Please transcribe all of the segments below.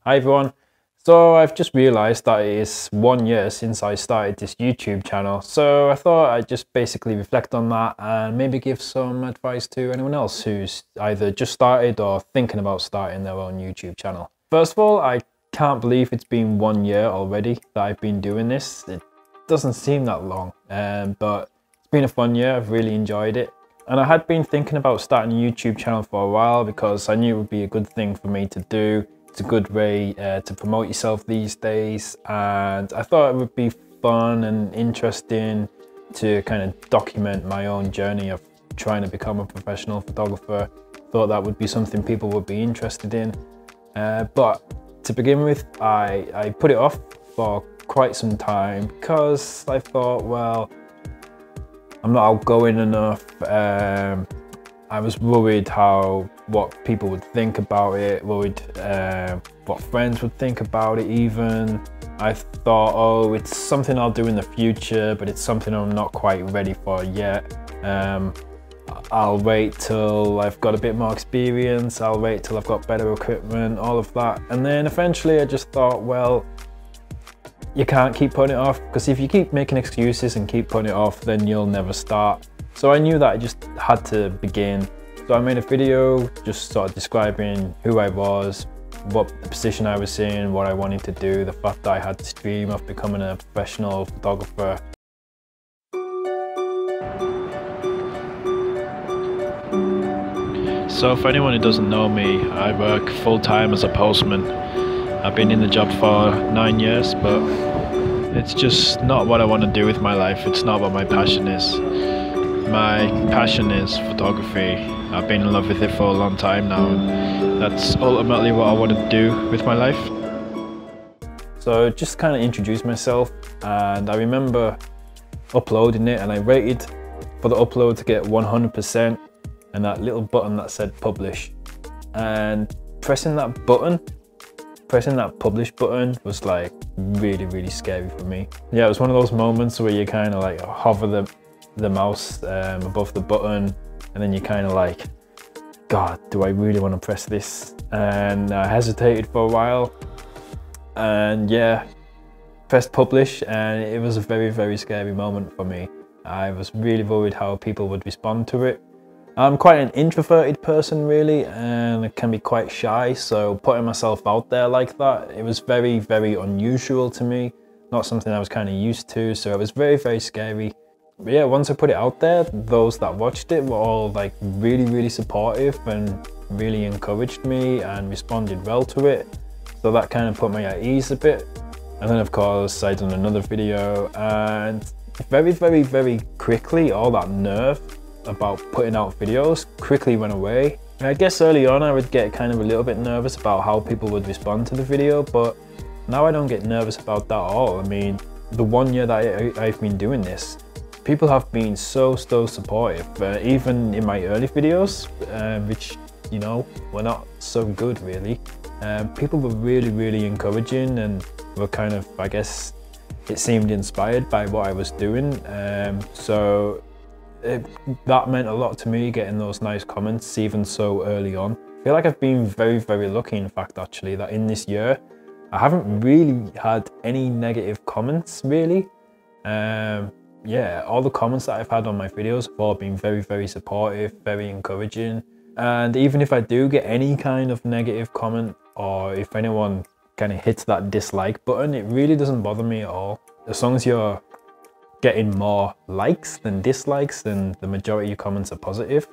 Hi everyone. So I've just realized that it is 1 year since I started this YouTube channel. So I thought I'd just basically reflect on that and maybe give some advice to anyone else who's either just started or thinking about starting their own YouTube channel. First of all, I can't believe it's been 1 year already that I've been doing this. It doesn't seem that long, but it's been a fun year. I've really enjoyed it. And I had been thinking about starting a YouTube channel for a while because I knew it would be a good thing for me to do. It's a good way to promote yourself these days, and I thought it would be fun and interesting to kind of document my own journey of trying to become a professional photographer. Thought that would be something people would be interested in, but to begin with, I put it off for quite some time because I thought, well, I'm not outgoing enough. I was worried what people would think about it, worried what friends would think about it even. I thought, oh, it's something I'll do in the future, but it's something I'm not quite ready for yet. I'll wait till I've got a bit more experience, I'll wait till I've got better equipment, all of that. And then eventually I just thought, well, you can't keep putting it off, because if you keep making excuses and keep putting it off, then you'll never start. So I knew that I just had to begin. So I made a video just sort of describing who I was, what position I was in, what I wanted to do, the fact that I had this dream of becoming a professional photographer. So for anyone who doesn't know me, I work full-time as a postman. I've been in the job for 9 years, but it's just not what I want to do with my life. It's not what my passion is. My passion is photography. I've been in love with it for a long time now, and that's ultimately what I want to do with my life. So just kind of introduce myself, and I remember uploading it, and I waited for the upload to get 100% and that little button that said publish, and pressing that publish button was like really scary for me. Yeah, it was one of those moments where you kind of like hover the mouse above the button, and then you kind of like, God, do I really want to press this? And I hesitated for a while, and yeah, pressed publish, and it was a very scary moment for me. I was really worried how people would respond to it. I'm quite an introverted person really, and I can be quite shy, so putting myself out there like that, it was very unusual to me, not something I was kind of used to, so it was very scary. But yeah, once I put it out there, those that watched it were all like really supportive and really encouraged me and responded well to it, so that kind of put me at ease a bit. And then of course I done another video, and very quickly all that nerve about putting out videos quickly went away. And I guess early on I would get kind of a little bit nervous about how people would respond to the video, but now I don't get nervous about that at all. I mean, the 1 year that I've been doing this, people have been so supportive, even in my early videos, which, you know, were not so good really. People were really encouraging and were kind of, I guess, it seemed inspired by what I was doing. So that meant a lot to me, getting those nice comments even so early on. I feel like I've been very lucky, in fact, actually, that in this year I haven't really had any negative comments really. Yeah, all the comments that I've had on my videos have all been very supportive, very encouraging. And even if I do get any kind of negative comment, or if anyone kind of hits that dislike button, it really doesn't bother me at all. As long as you're getting more likes than dislikes, then the majority of your comments are positive,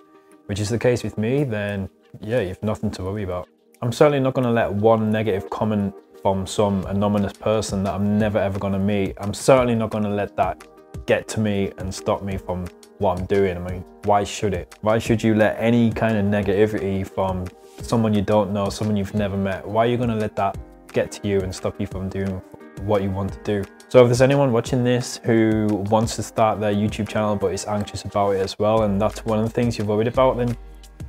which is the case with me, then yeah, you've nothing to worry about. I'm certainly not going to let one negative comment from some anonymous person that I'm never ever going to meet, I'm certainly not going to let that get to me and stop me from what I'm doing. I mean, why should it? Why should you let any kind of negativity from someone you don't know, someone you've never met, why are you going to let that get to you and stop you from doing what you want to do? So if there's anyone watching this who wants to start their YouTube channel but is anxious about it as well, and that's one of the things you're worried about, then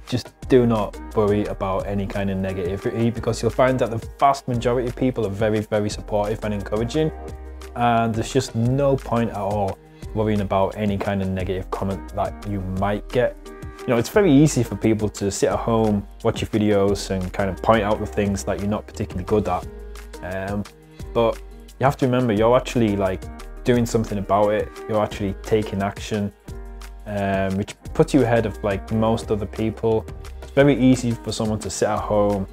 just do not worry about any kind of negativity, because you'll find that the vast majority of people are very supportive and encouraging, and there's just no point at all worrying about any kind of negative comment that you might get. You know, it's very easy for people to sit at home, watch your videos and kind of point out the things that you're not particularly good at. But you have to remember, you're actually like doing something about it. You're actually taking action, which puts you ahead of like most other people. It's very easy for someone to sit at home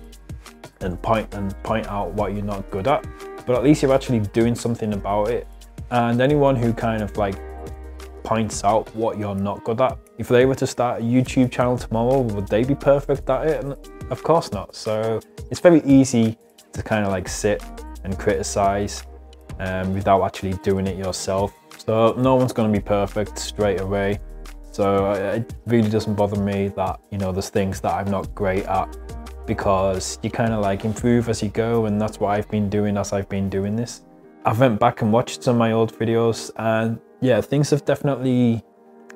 and point out what you're not good at, but at least you're actually doing something about it. And anyone who kind of like points out what you're not good at, if they were to start a YouTube channel tomorrow, would they be perfect at it? And of course not. So it's very easy to kind of like sit and criticize without actually doing it yourself. So no one's going to be perfect straight away. So it really doesn't bother me that, you know, there's things that I'm not great at, because you kind of like improve as you go, and that's what I've been doing as I've been doing this. I went back and watched some of my old videos, and yeah, things have definitely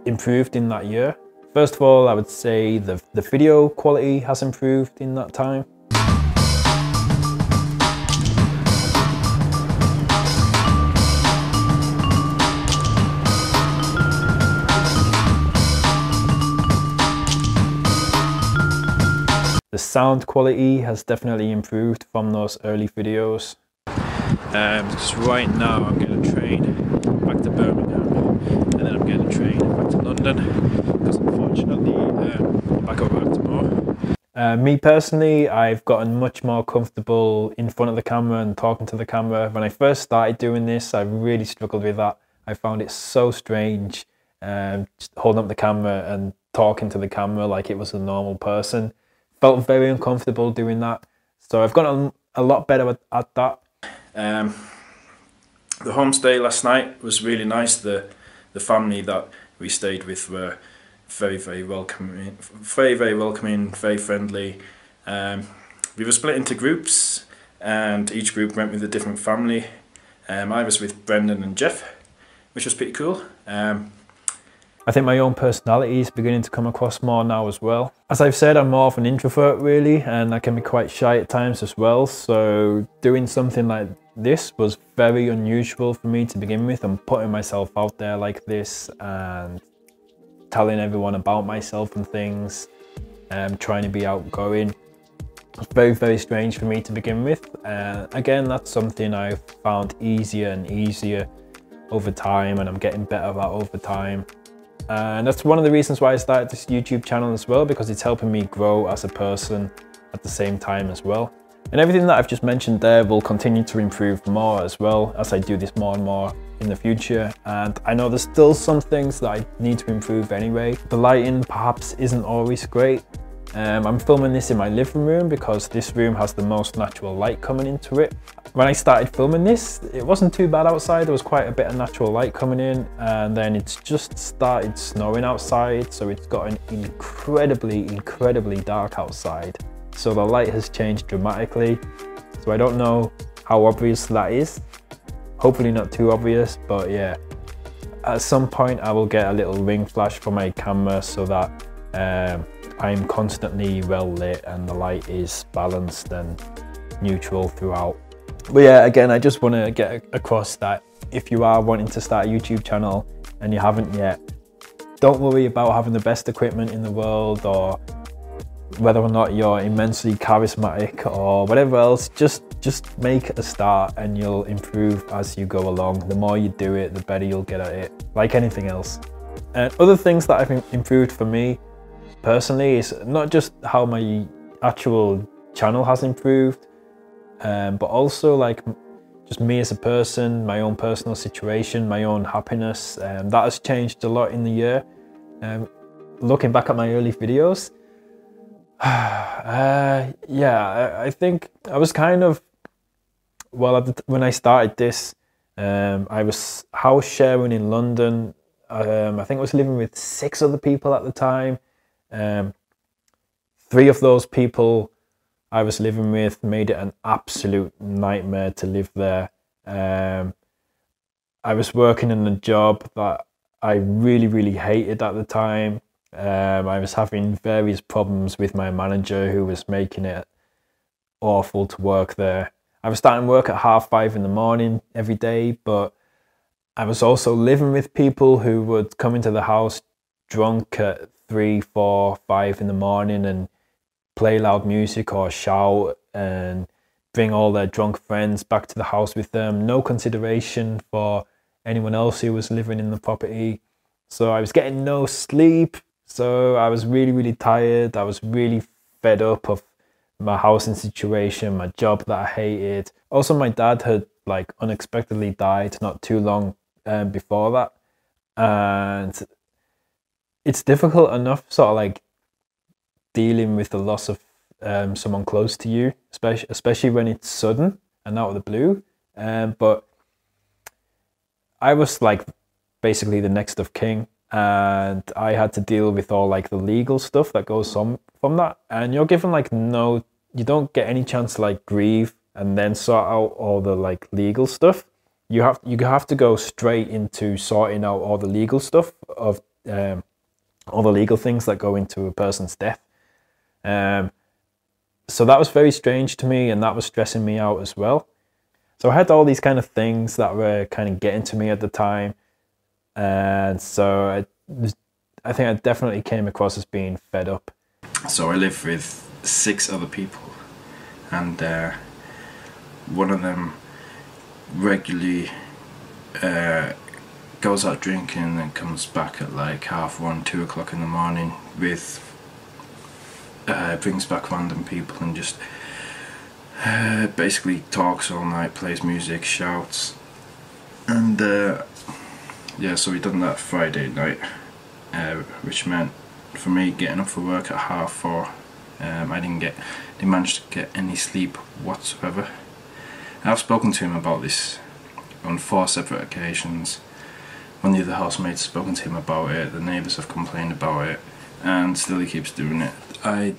improved in that year. First of all, I would say the video quality has improved in that time. The sound quality has definitely improved from those early videos. Because right now I'm getting a train back to Birmingham, and then I'm getting a train back to London, because unfortunately I'm back at work tomorrow. Me personally, I've gotten much more comfortable in front of the camera and talking to the camera. When I first started doing this, I really struggled with that. I found it so strange, just holding up the camera and talking to the camera like it was a normal person. Felt very uncomfortable doing that. So I've gotten a lot better at that. The homestay last night was really nice. The family that we stayed with were very welcoming, very friendly. We were split into groups, and each group went with a different family. I was with Brendan and Jeff, which was pretty cool. I think my own personality is beginning to come across more now as well. As I've said, I'm more of an introvert really, and I can be quite shy at times as well. So doing something like this was very unusual for me to begin with, and putting myself out there like this and telling everyone about myself and things, trying to be outgoing. It's very strange for me to begin with. Again, that's something I've found easier and easier over time, and I'm getting better at over time. And that's one of the reasons why I started this YouTube channel as well, because it's helping me grow as a person at the same time as well. And everything that I've just mentioned there will continue to improve more as well as I do this more and more in the future. And I know there's still some things that I need to improve anyway. The lighting perhaps isn't always great. I'm filming this in my living room because this room has the most natural light coming into it. When I started filming this, it wasn't too bad outside. There was quite a bit of natural light coming in, and then it's just started snowing outside, so it's gotten incredibly dark outside. So the light has changed dramatically. So I don't know how obvious that is. Hopefully not too obvious, but yeah. At some point I will get a little ring flash for my camera so that I'm constantly well lit and the light is balanced and neutral throughout. But yeah, again, I just want to get across that if you are wanting to start a YouTube channel and you haven't yet, don't worry about having the best equipment in the world or whether or not you're immensely charismatic or whatever else. Just make a start and you'll improve as you go along. The more you do it, the better you'll get at it, like anything else. And other things that have improved for me personally is not just how my actual channel has improved, but also like just me as a person, my own personal situation, my own happiness. That has changed a lot in the year. Looking back at my early videos, yeah, I think I was kind of, well, when I started this, I was house sharing in London. I think I was living with 6 other people at the time. 3 of those people I was living with made it an absolute nightmare to live there. I was working in a job that I really hated at the time. I was having various problems with my manager who was making it awful to work there. I was starting work at 5:30 in the morning every day, but I was also living with people who would come into the house drunk at 3, 4, 5 in the morning and play loud music or shout and bring all their drunk friends back to the house with them. No consideration for anyone else who was living in the property. So I was getting no sleep. So I was really, really tired. I was really fed up of my housing situation, my job that I hated. Also, my dad had like unexpectedly died not too long before that. And it's difficult enough sort of like dealing with the loss of someone close to you, especially when it's sudden and out of the blue. But I was like basically the next of kin, and I had to deal with all like the legal stuff that goes on from that. And you're given like you don't get any chance to like grieve and then sort out all the like legal stuff. You have to go straight into sorting out all the legal stuff of all the legal things that go into a person's death. So that was very strange to me, and that was stressing me out as well. So I had all these kind of things that were kind of getting to me at the time. And so I think I definitely came across as being fed up. So I live with 6 other people, and one of them regularly goes out drinking and comes back at like 1:30, 2 o'clock in the morning with brings back random people and just basically talks all night, plays music, shouts, and yeah, so we done that Friday night, which meant for me getting up for work at 4:30. I didn't manage to get any sleep whatsoever. I've spoken to him about this on 4 separate occasions. One of the other housemates has spoken to him about it, the neighbours have complained about it, and still he keeps doing it. I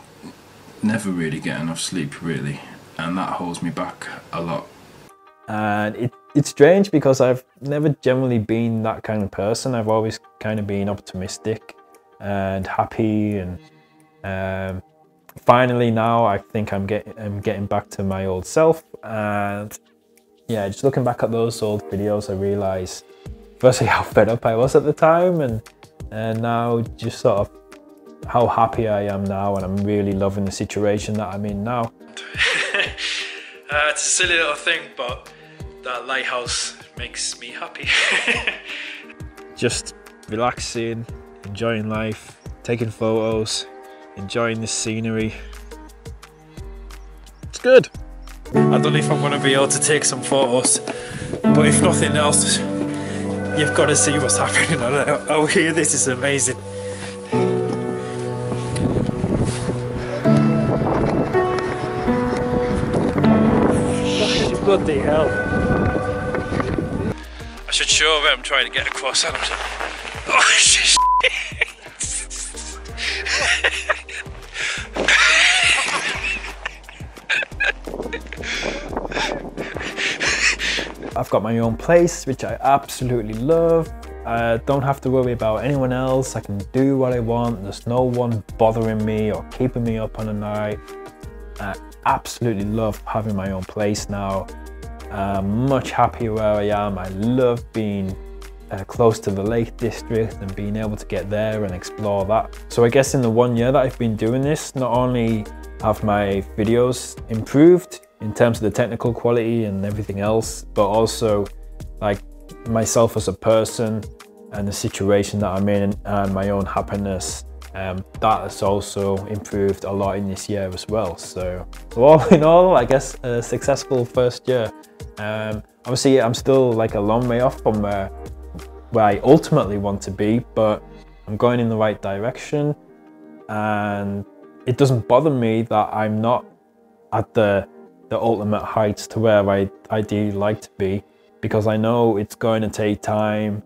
never really get enough sleep, really, and that holds me back a lot. And it's strange because I've never generally been that kind of person. I've always kind of been optimistic and happy, and finally now I think I'm getting back to my old self. And yeah, just looking back at those old videos, I realised firstly how fed up I was at the time, and now just sort of how happy I am now, and I'm really loving the situation that I'm in now. It's a silly little thing, but that lighthouse makes me happy. Just relaxing, enjoying life, taking photos, enjoying the scenery. It's good. I don't know if I'm going to be able to take some photos, but if nothing else, you've got to see what's happening out here. This is amazing. Bloody hell. I should show them I'm trying to get across. And oh shit. I've got my own place, which I absolutely love. I don't have to worry about anyone else. I can do what I want. There's no one bothering me or keeping me up on a night. I absolutely love having my own place now. I'm much happier where I am. I love being close to the Lake District and being able to get there and explore that. So I guess in the 1 year that I've been doing this, not only have my videos improved in terms of the technical quality and everything else, but also like myself as a person and the situation that I'm in and my own happiness. That has also improved a lot in this year as well. So all in all, I guess a successful first year. Obviously I'm still like a long way off from where I ultimately want to be, but I'm going in the right direction, and it doesn't bother me that I'm not at the ultimate heights to where I ideally like to be, because I know it's going to take time.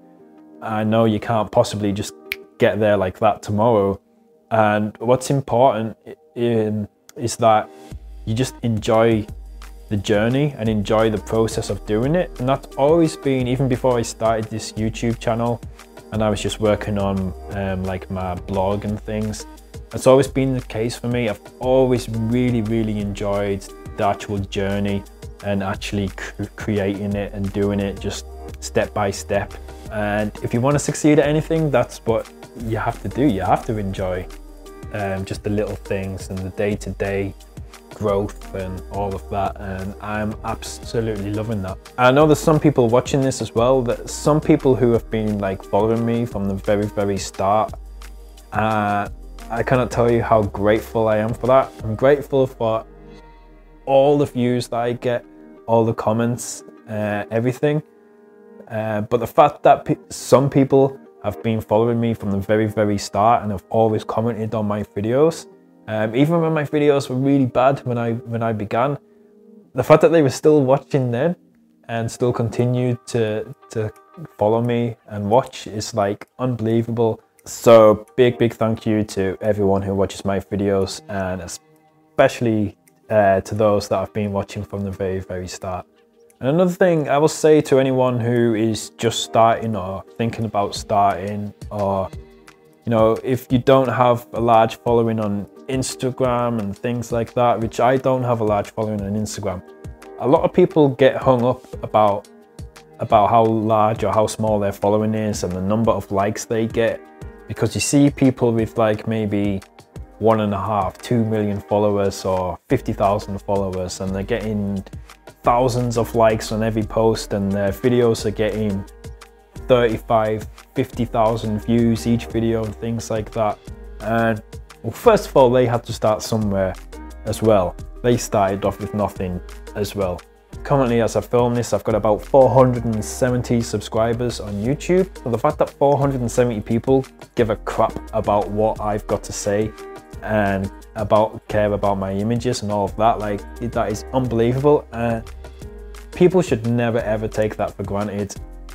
I know you can't possibly just get there like that tomorrow. And what's important is that you just enjoy the journey and enjoy the process of doing it. And that's always been, even before I started this YouTube channel and I was just working on like my blog and things, it's always been the case for me. I've always really enjoyed the actual journey and actually creating it and doing it just step by step. And if you want to succeed at anything, that's what you have to do. You have to enjoy just the little things and the day-to-day growth and all of that, and I'm absolutely loving that. I know there's some people watching this as well, that some people who have been like following me from the very start. I cannot tell you how grateful I am for that. I'm grateful for all the views that I get, all the comments, everything. But the fact that some people have been following me from the very start and have always commented on my videos, even when my videos were really bad when I began, the fact that they were still watching then and still continued to follow me and watch is like unbelievable. So big thank you to everyone who watches my videos, and especially to those that have been watching from the very start. And another thing I will say to anyone who is just starting or thinking about starting, or you know, if you don't have a large following on Instagram and things like that, which I don't have a large following on Instagram, a lot of people get hung up about how large or how small their following is and the number of likes they get, because you see people with like maybe 1.5, 2 million followers or 50,000 followers, and they're getting thousands of likes on every post, and their videos are getting 35, 50,000 views each video and things like that. And well, first of all, they had to start somewhere as well. They started off with nothing as well. Currently, as I film this, I've got about 470 subscribers on YouTube. So the fact that 470 people give a crap about what I've got to say and care about my images and all of that, like, that is unbelievable. And people should never ever take that for granted.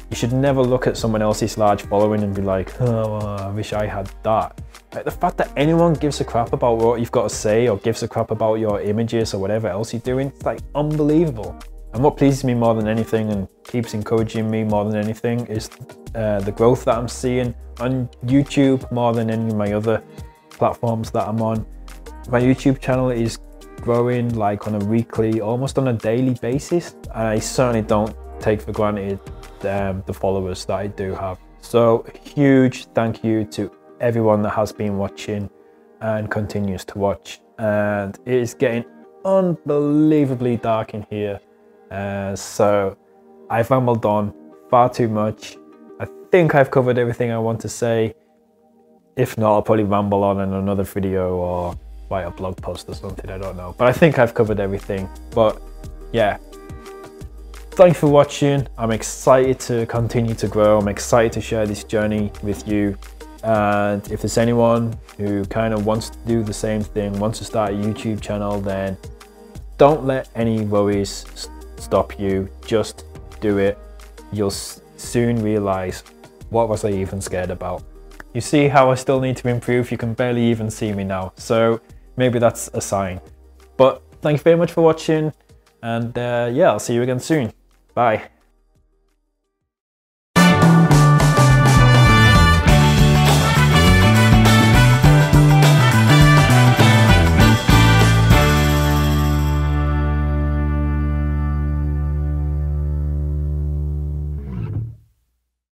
You should never look at someone else's large following and be like, oh, I wish I had that. Like, the fact that anyone gives a crap about what you've got to say or gives a crap about your images or whatever else you're doing, it's like unbelievable. And what pleases me more than anything and keeps encouraging me more than anything is the growth that I'm seeing on YouTube more than any of my other platforms that I'm on. My YouTube channel is growing like on a weekly, almost on a daily basis. And I certainly don't take for granted the followers that I do have. So huge thank you to everyone that has been watching and continues to watch. And it is getting unbelievably dark in here. So I've rambled on far too much. I think I've covered everything I want to say. If not, I'll probably ramble on in another video or write a blog post or something, I don't know. But I think I've covered everything. But yeah, thanks for watching. I'm excited to continue to grow. I'm excited to share this journey with you. And if there's anyone who kind of wants to do the same thing, wants to start a YouTube channel, then don't let any worries stop you. Just do it. You'll soon realize, what was I even scared about? You see how I still need to improve? You can barely even see me now. So maybe that's a sign. But thank you very much for watching. And yeah, I'll see you again soon. Bye.